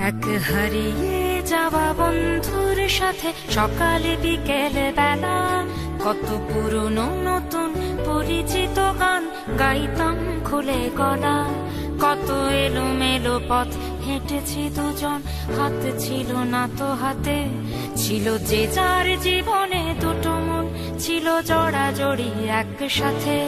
এক হারিয়ে যাওয়া বন্ধুর সাথে সকালে বিকেলে বেলা কত পুরনো নতুন পরিচিত গান গাইতাম খুলে গলা। কত এলোমেলো পথ হেঁটেছি দুজন, হাত ছিল না তো হাতে, ছিল যে যার জীবনে দুটো মন, ছিল জড়াজড়ি একসাথে।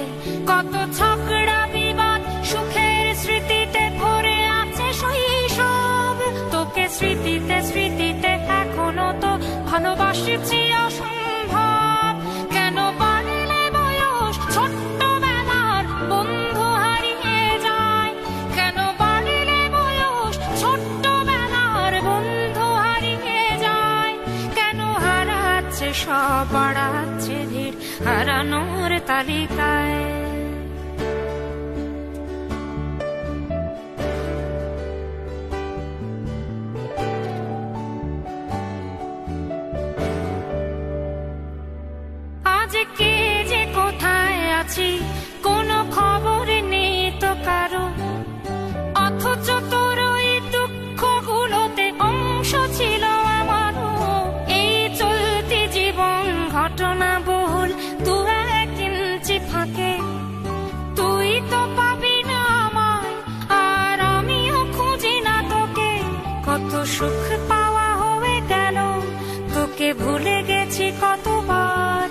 কত ঝগড়া বিবাদ সুখের স্মৃতিতে ভরে আছে শৈশব, তোকে স্মৃতিতে স্মৃতিতে এখনো তো ভালোবাসছি অসম্ভব। কেন বাড়লে বয়স ছোট্টবেলার বন্ধু হারিয়ে যায়, কেন বাড়লে বয়স ছোট্টবেলার বন্ধু হারিয়ে যায়, কেন হারাচ্ছে সব বাড়াচ্ছে ভিড় হারানোর তালিকায়। আজ কে যে কোথায় আছি কোনো খবর নেই তো কারো, অথচ তোর ওই দুঃখগুলোতে অংশ ছিল আমারও। এই চলতি জীবন ঘটনা বহুল দু এক ইঞ্চি ফাঁকে, তুই তো পাবি না আমায় আর আমিও খুঁজি না তোকে। কত সুখ পাওয়া হয়ে গেল, তোকে ভুলে গেছি কতবার।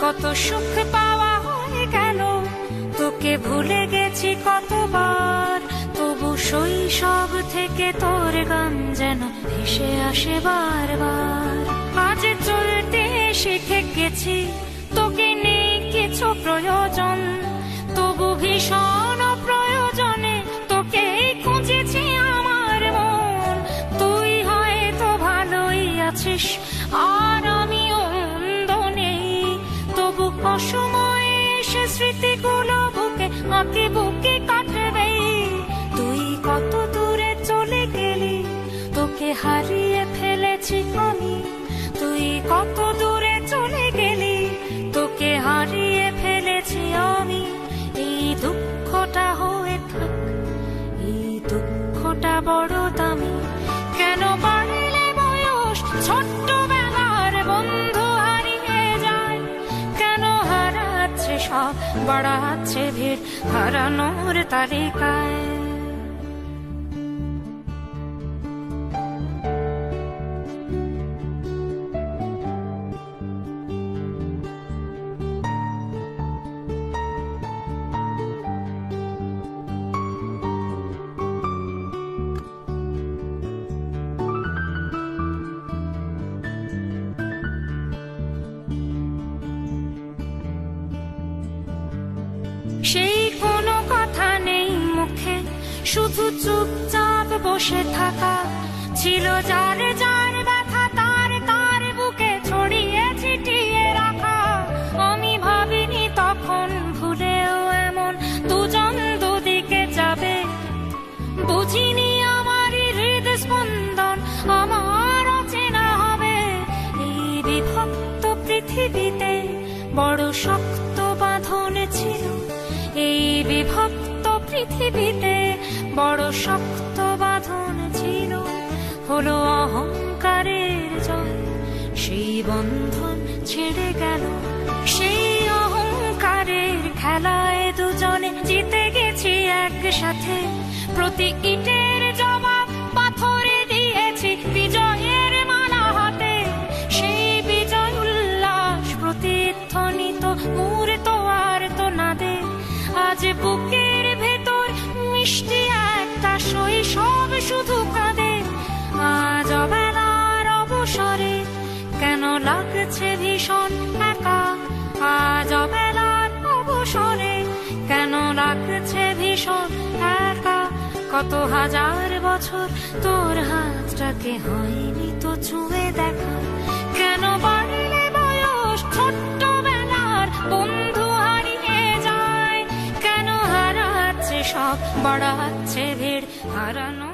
কত সুখ পাওয়া হয়ে গেল, তোকে ভুলে গেছি কতবার। তবু শৈশব থেকে তোর গান যেন ভেসে আসে বারবার। আজ চলতে শিখে গেছি, তোকে নেই কিছু প্রয়োজন, তবু ভীষণ প্রয়োজনে তোকে খুঁজেছি আমার মন। তুই হয়তো ভালোই আছিস আর আমিও মন্দ নেই, তবু অসময়ে এসে স্মৃতিগুলো বুকে আঁকে বুকে কাটবে। তুই কত দূরে চলে গেলি, তোকে হারিয়ে ফেলেছি আমি। তুই কত দূরে চলে গেলি, তোকে হারিয়ে ফেলেছি আমি। এই দুঃখটা হয়ে থাক, এই দুঃখটা বড় দামি। কেন বাড়লে বয়স ছোট্টবেলার বন্ধু হারিয়ে যায়, কেন হারাচ্ছে সব বাড়াচ্ছে ভিড় হারানোর তালিকায়। সেই কোনো কথা নেই মুখে, শুধু চুপচাপ বসে থাকা। ছিল যার যার ব্যথা তার তার বুকে ছড়িয়ে ছিটিয়ে রাখা। আমি ভাবিনি তখন ভুলেও এমন দুজন দুদিকে যাবে, বুঝিনি আমারই হৃদস্পন্দন আমার অচেনা হবে। এই বিভক্ত পৃথিবীতে বড় শক্ত বাঁধন ছিল, এই বিভক্ত পৃথিবীতে বড় শক্ত বাঁধন ছিল। হলো অহংকারের জয়, সেই বন্ধন ছেড়ে গেল। সেই অহংকারের খেলায় দুজনে জিতে গেছি একসাথে। প্রতি ইটের জবাব পাথরে দিয়েছি বিজয়ের মালা হাতে। সেই বিজয় উল্লাস প্রতিধ্বনিত মুহূর্ত আর তো না দে। আজ বুকের ভেতর মিষ্টি একটা শৈশব শুধু কাঁদে। আজ অবেলার অবসরে কেন লাগছে ভীষণ একা, আজ অবেলার অবসরে কেন লাগছে ভীষণ একা। কত হাজার বছর তোর হাতটাকে হয়নি তো ছুঁয়ে দেখা। কেন বাড়লে বয়স ছোট্টবেলার বন্ধু হারিয়ে যায়, কেন হারাচ্ছে সব বাড়াচ্ছে ভিড় হারানো